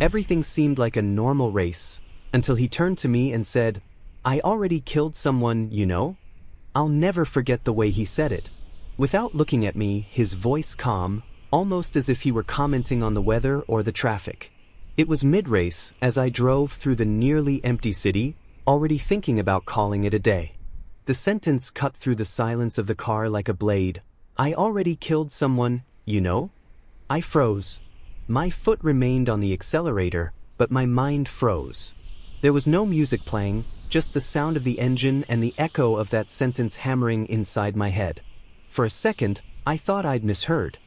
Everything seemed like a normal race, until he turned to me and said, "I already killed someone, you know?" I'll never forget the way he said it. Without looking at me, his voice calm, almost as if he were commenting on the weather or the traffic. It was mid-race as I drove through the nearly empty city, already thinking about calling it a day. The sentence cut through the silence of the car like a blade. "I already killed someone, you know?" I froze. My foot remained on the accelerator, but my mind froze. There was no music playing, just the sound of the engine and the echo of that sentence hammering inside my head. For a second, I thought I'd misheard.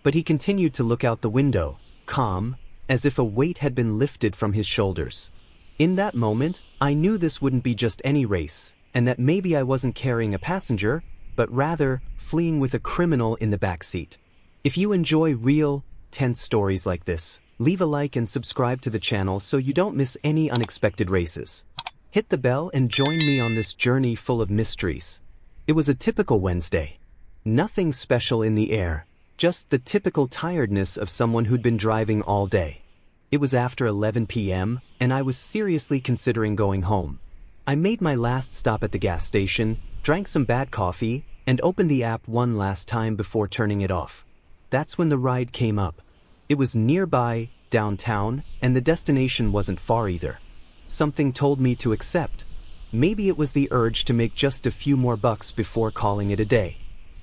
But he continued to look out the window, calm, as if a weight had been lifted from his shoulders. In that moment, I knew this wouldn't be just any race, and that maybe I wasn't carrying a passenger, but rather fleeing with a criminal in the backseat. If you enjoy real, tense stories like this, leave a like and subscribe to the channel so you don't miss any unexpected races. Hit the bell and join me on this journey full of mysteries. It was a typical Wednesday. Nothing special in the air, just the typical tiredness of someone who'd been driving all day. It was after 11 p.m., and I was seriously considering going home. I made my last stop at the gas station, drank some bad coffee, and opened the app one last time before turning it off. That's when the ride came up. It was nearby, downtown, and the destination wasn't far either. Something told me to accept. Maybe it was the urge to make just a few more bucks before calling it a day.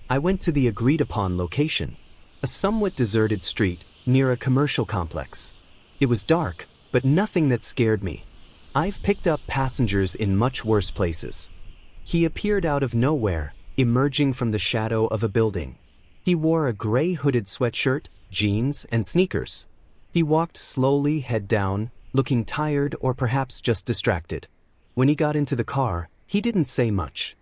I went to the agreed-upon location, a somewhat deserted street near a commercial complex. It was dark, but nothing that scared me. I've picked up passengers in much worse places. He appeared out of nowhere, emerging from the shadow of a building. He wore a gray hooded sweatshirt, jeans, and sneakers. He walked slowly, head down, looking tired or perhaps just distracted. When he got into the car, he didn't say much.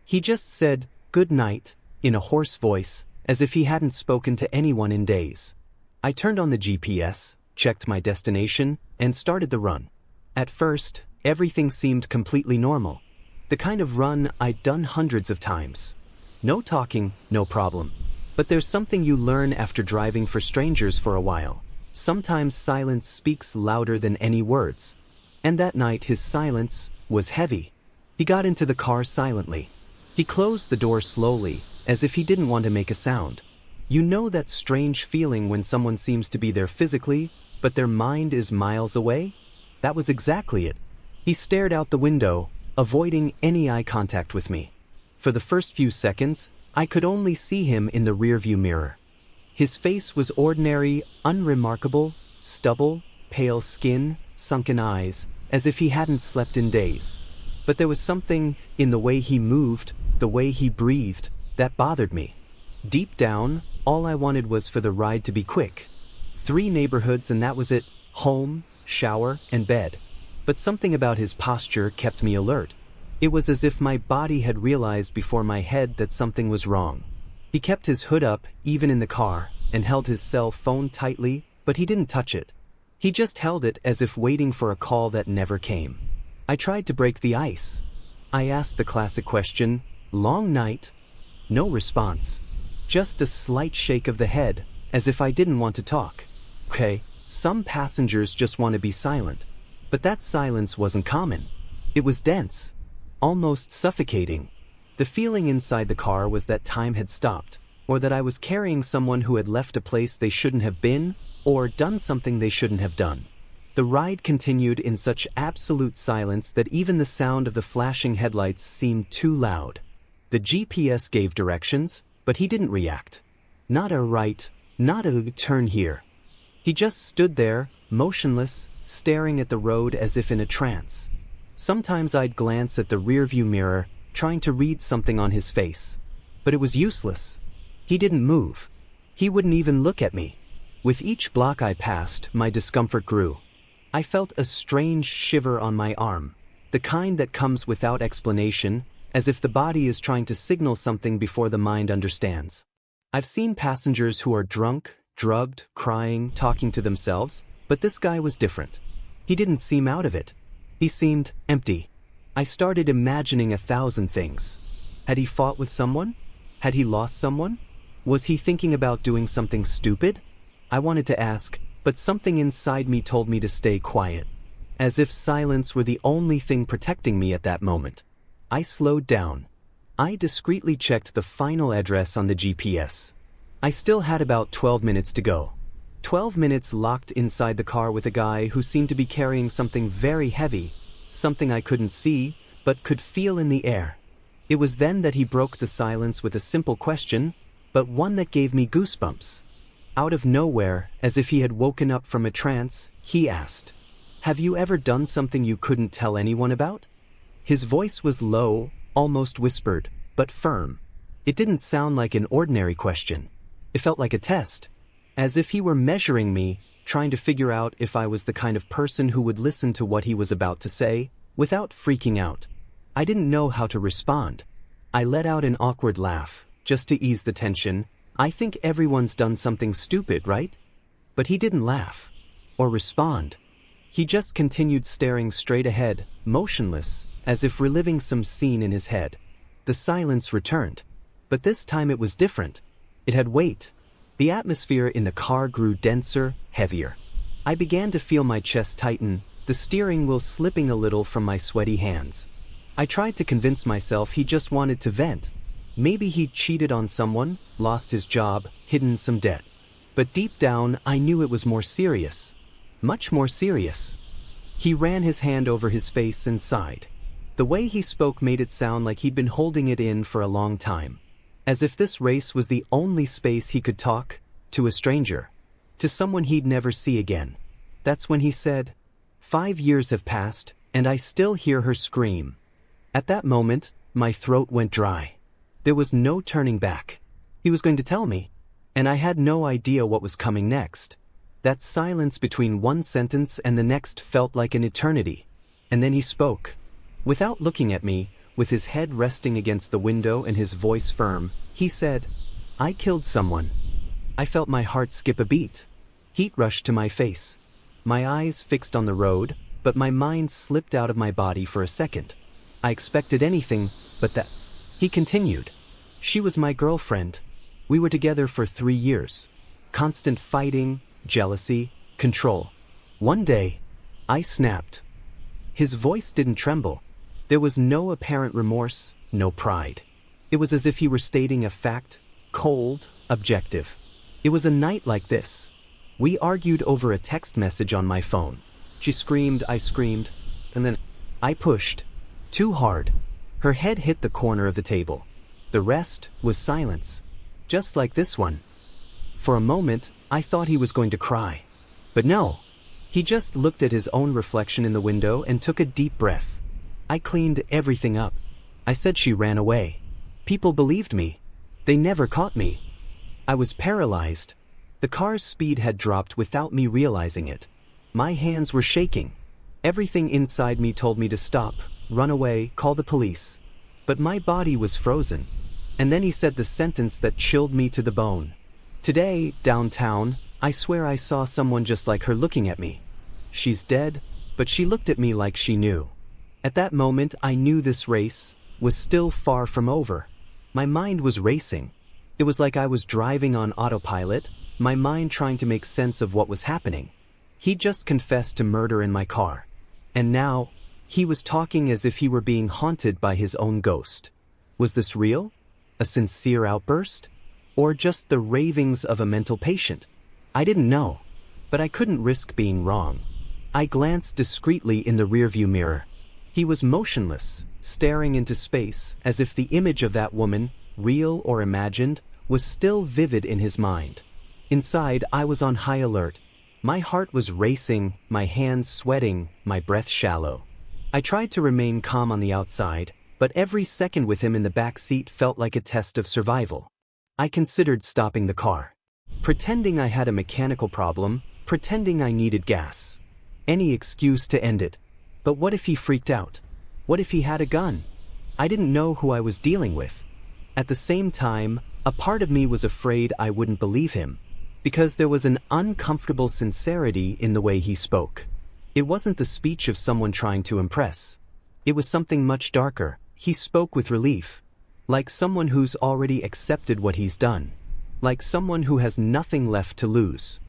He just said, "Good night," in a hoarse voice, as if he hadn't spoken to anyone in days. I turned on the GPS, checked my destination, and started the run. At first, everything seemed completely normal. The kind of run I'd done hundreds of times. No talking, no problem. But there's something you learn after driving for strangers for a while. Sometimes silence speaks louder than any words. And that night his silence was heavy. He got into the car silently. He closed the door slowly, as if he didn't want to make a sound. You know that strange feeling when someone seems to be there physically, but their mind is miles away? That was exactly it. He stared out the window, avoiding any eye contact with me. For the first few seconds, I could only see him in the rearview mirror. His face was ordinary, unremarkable, stubble, pale skin, sunken eyes, as if he hadn't slept in days. But there was something in the way he moved, the way he breathed, that bothered me. Deep down, all I wanted was for the ride to be quick. 3 neighborhoods and that was it, home, shower, and bed. But something about his posture kept me alert. It was as if my body had realized before my head that something was wrong. He kept his hood up, even in the car, and held his cell phone tightly, but he didn't touch it. He just held it as if waiting for a call that never came. I tried to break the ice. I asked the classic question, "Long night?" No response. Just a slight shake of the head, as if I didn't want to talk. Okay, some passengers just want to be silent. But that silence wasn't common. It was dense. Almost suffocating. The feeling inside the car was that time had stopped, or that I was carrying someone who had left a place they shouldn't have been, or done something they shouldn't have done. The ride continued in such absolute silence that even the sound of the flashing headlights seemed too loud. The GPS gave directions, but he didn't react. Not a right, not a turn here. He just stood there, motionless, staring at the road as if in a trance. Sometimes I'd glance at the rearview mirror, trying to read something on his face. But it was useless. He didn't move. He wouldn't even look at me. With each block I passed, my discomfort grew. I felt a strange shiver on my arm, the kind that comes without explanation, as if the body is trying to signal something before the mind understands. I've seen passengers who are drunk, drugged, crying, talking to themselves, but this guy was different. He didn't seem out of it. He seemed empty. I started imagining 1,000 things. Had he fought with someone? Had he lost someone? Was he thinking about doing something stupid? I wanted to ask, but something inside me told me to stay quiet. As if silence were the only thing protecting me at that moment. I slowed down. I discreetly checked the final address on the GPS. I still had about 12 minutes to go. 12 minutes locked inside the car with a guy who seemed to be carrying something very heavy, something I couldn't see, but could feel in the air. It was then that he broke the silence with a simple question, but one that gave me goosebumps. Out of nowhere, as if he had woken up from a trance, he asked, "Have you ever done something you couldn't tell anyone about?" His voice was low, almost whispered, but firm. It didn't sound like an ordinary question. It felt like a test, as if he were measuring me, trying to figure out if I was the kind of person who would listen to what he was about to say, without freaking out. I didn't know how to respond. I let out an awkward laugh, just to ease the tension. I think everyone's done something stupid, right? But he didn't laugh. Or respond. He just continued staring straight ahead, motionless, as if reliving some scene in his head. The silence returned. But this time it was different. It had weight. The atmosphere in the car grew denser, heavier. I began to feel my chest tighten, the steering wheel slipping a little from my sweaty hands. I tried to convince myself he just wanted to vent. Maybe he'd cheated on someone, lost his job, hidden some debt. But deep down, I knew it was more serious. Much more serious. He ran his hand over his face and sighed. The way he spoke made it sound like he'd been holding it in for a long time. As if this race was the only space he could talk to a stranger, to someone he'd never see again. That's when he said, "5 years have passed, and I still hear her scream." At that moment, my throat went dry. There was no turning back. He was going to tell me, and I had no idea what was coming next. That silence between one sentence and the next felt like an eternity. And then he spoke. Without looking at me, with his head resting against the window and his voice firm, he said, "I killed someone." I felt my heart skip a beat. Heat rushed to my face. My eyes fixed on the road, but my mind slipped out of my body for a second. I expected anything but that. He continued. "She was my girlfriend. We were together for 3 years. Constant fighting, jealousy, control. One day, I snapped." His voice didn't tremble. There was no apparent remorse, no pride. It was as if he were stating a fact, cold, objective. It was a night like this. We argued over a text message on my phone. She screamed, I screamed, and then I pushed. Too hard. Her head hit the corner of the table. The rest was silence. Just like this one. For a moment, I thought he was going to cry. But no. He just looked at his own reflection in the window and took a deep breath. I cleaned everything up. I said she ran away. People believed me. They never caught me. I was paralyzed. The car's speed had dropped without me realizing it. My hands were shaking. Everything inside me told me to stop, run away, call the police. But my body was frozen. And then he said the sentence that chilled me to the bone. "Today, downtown, I swear I saw someone just like her looking at me. She's dead, but she looked at me like she knew." At that moment, I knew this race was still far from over. My mind was racing. It was like I was driving on autopilot, my mind trying to make sense of what was happening. He just confessed to murder in my car. And now, he was talking as if he were being haunted by his own ghost. Was this real? A sincere outburst? Or just the ravings of a mental patient? I didn't know. But I couldn't risk being wrong. I glanced discreetly in the rearview mirror. He was motionless, staring into space, as if the image of that woman, real or imagined, was still vivid in his mind. Inside, I was on high alert. My heart was racing, my hands sweating, my breath shallow. I tried to remain calm on the outside, but every second with him in the back seat felt like a test of survival. I considered stopping the car. Pretending I had a mechanical problem, pretending I needed gas. Any excuse to end it. But what if he freaked out? What if he had a gun? I didn't know who I was dealing with. At the same time, a part of me was afraid I wouldn't believe him, because there was an uncomfortable sincerity in the way he spoke. It wasn't the speech of someone trying to impress. It was something much darker. He spoke with relief, like someone who's already accepted what he's done, like someone who has nothing left to lose.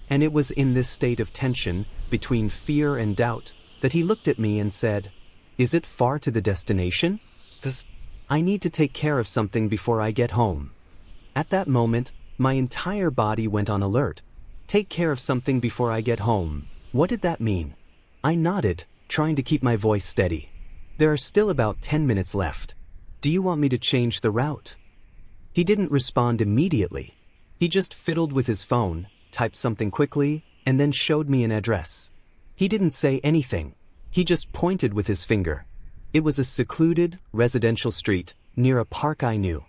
And it was in this state of tension, between fear and doubt, that he looked at me and said, "Is it far to the destination? 'Cause I need to take care of something before I get home." At that moment, my entire body went on alert. Take care of something before I get home. What did that mean? I nodded, trying to keep my voice steady. "There are still about 10 minutes left. Do you want me to change the route?" He didn't respond immediately. He just fiddled with his phone, typed something quickly, and then showed me an address. He didn't say anything. He just pointed with his finger. It was a secluded, residential street, near a park I knew.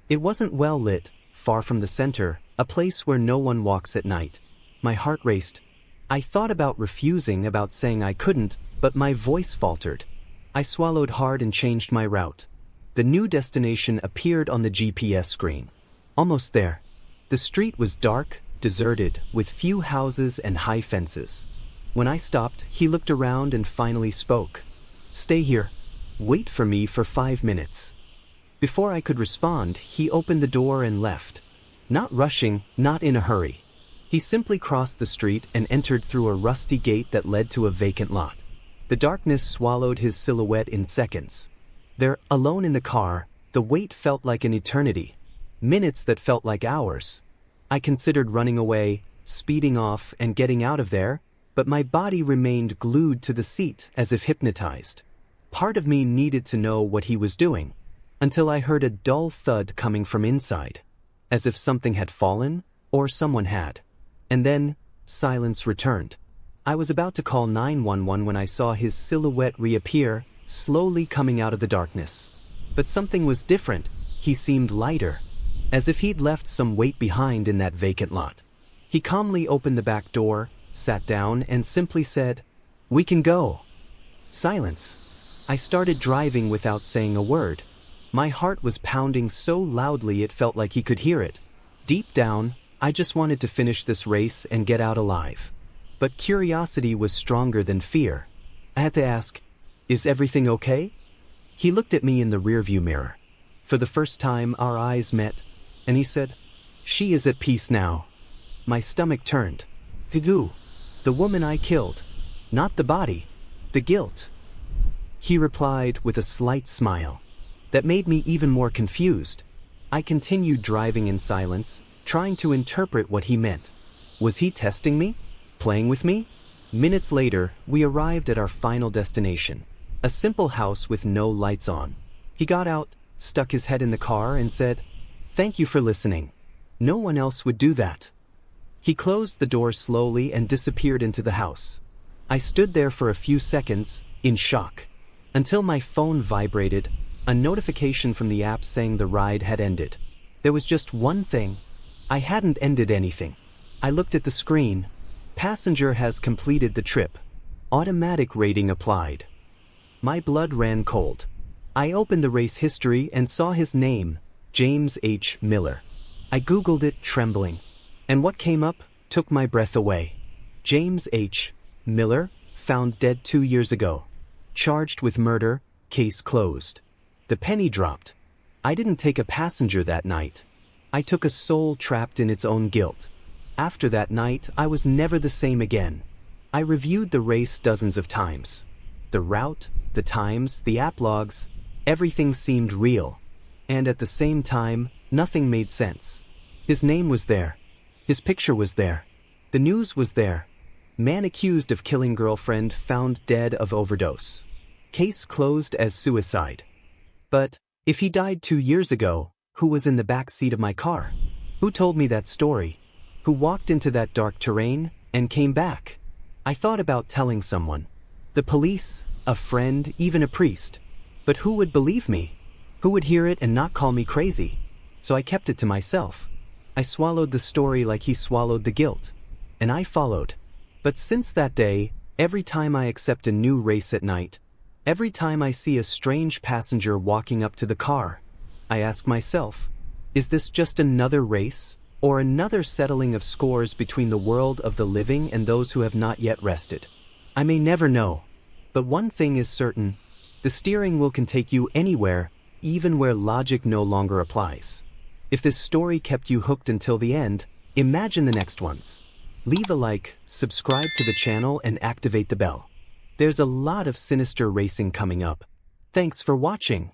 It wasn't well lit, far from the center, a place where no one walks at night. My heart raced. I thought about refusing, about saying I couldn't, but my voice faltered. I swallowed hard and changed my route. The new destination appeared on the GPS screen. Almost there. The street was dark, deserted, with few houses and high fences. When I stopped, he looked around and finally spoke. "Stay here. Wait for me for 5 minutes." Before I could respond, he opened the door and left. Not rushing, not in a hurry. He simply crossed the street and entered through a rusty gate that led to a vacant lot. The darkness swallowed his silhouette in seconds. There, alone in the car, the wait felt like an eternity. Minutes that felt like hours. I considered running away, speeding off, and getting out of there, but my body remained glued to the seat as if hypnotized. Part of me needed to know what he was doing, until I heard a dull thud coming from inside, as if something had fallen, or someone had. And then, silence returned. I was about to call 911 when I saw his silhouette reappear, slowly coming out of the darkness. But something was different. He seemed lighter, as if he'd left some weight behind in that vacant lot. He calmly opened the back door, sat down, and simply said, "We can go." Silence. I started driving without saying a word. My heart was pounding so loudly it felt like he could hear it. Deep down, I just wanted to finish this race and get out alive. But curiosity was stronger than fear. I had to ask, "Is everything okay?" He looked at me in the rearview mirror. For the first time, our eyes met, and he said, "She is at peace now." My stomach turned. Figu, the woman I killed. Not the body, the guilt. He replied with a slight smile. That made me even more confused. I continued driving in silence, trying to interpret what he meant. Was he testing me? Playing with me? Minutes later, we arrived at our final destination. A simple house with no lights on. He got out, stuck his head in the car, and said, "Thank you for listening. No one else would do that." He closed the door slowly and disappeared into the house. I stood there for a few seconds, in shock, until my phone vibrated, a notification from the app saying the ride had ended. There was just one thing. I hadn't ended anything. I looked at the screen. Passenger has completed the trip. Automatic rating applied. My blood ran cold. I opened the race history and saw his name, James H. Miller. I Googled it, trembling. And what came up took my breath away. James H. Miller, found dead 2 years ago. Charged with murder, case closed. The penny dropped. I didn't take a passenger that night. I took a soul trapped in its own guilt. After that night, I was never the same again. I reviewed the race dozens of times. The route, the times, the app logs, everything seemed real. And at the same time, nothing made sense. His name was there. His picture was there. The news was there. Man accused of killing girlfriend found dead of overdose. Case closed as suicide. But if he died 2 years ago, who was in the back seat of my car? Who told me that story? Who walked into that dark terrain and came back? I thought about telling someone. The police, a friend, even a priest. But who would believe me? Who would hear it and not call me crazy? So I kept it to myself. I swallowed the story like he swallowed the guilt. And I followed. But since that day, every time I accept a new race at night, every time I see a strange passenger walking up to the car, I ask myself, is this just another race, or another settling of scores between the world of the living and those who have not yet rested? I may never know. But one thing is certain, the steering wheel can take you anywhere, even where logic no longer applies. If this story kept you hooked until the end, imagine the next ones. Leave a like, subscribe to the channel and activate the bell. There's a lot of sinister racing coming up. Thanks for watching.